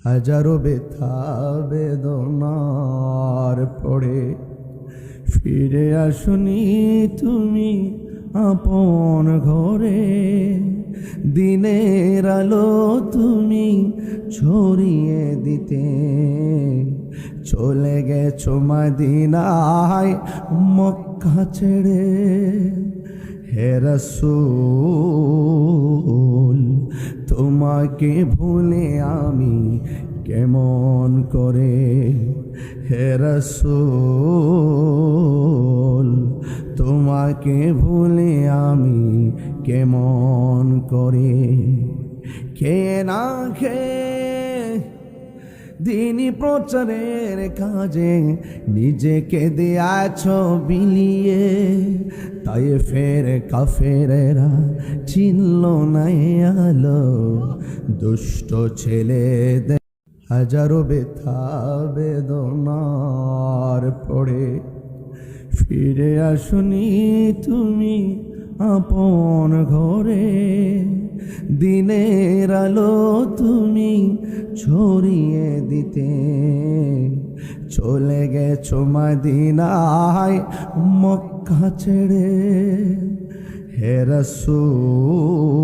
হাজারো ব্যথা বেদনার পরে ফিরে আসনি তুমি আপন ঘরে। দিনের আলো তুমি ছড়িয়ে দিতে চলে গেছো মদিনায় মক্কা ছেড়ে। হে রাসূল তোমাকে ভুলে আমি কেমন করে। হে রাসূল তোমাকে ভুলে আমি কেমন করে। কে না খেয়ে দিনী প্রচারের কাজে নিজেকে দিয়াছ বিলিয়ে, তাই ফের কাফেরেরা চিনল না আলো দুষ্ট ছেলেদের। হাজারো ব্যথা বেদনার পরে ফিরে আসনি তুমি আপন ঘরে। দিনের আলো তুমি ছড়িয়ে দিতে চলে গেছো মদিনায় মক্কা ছেড়ে। হে রাসূল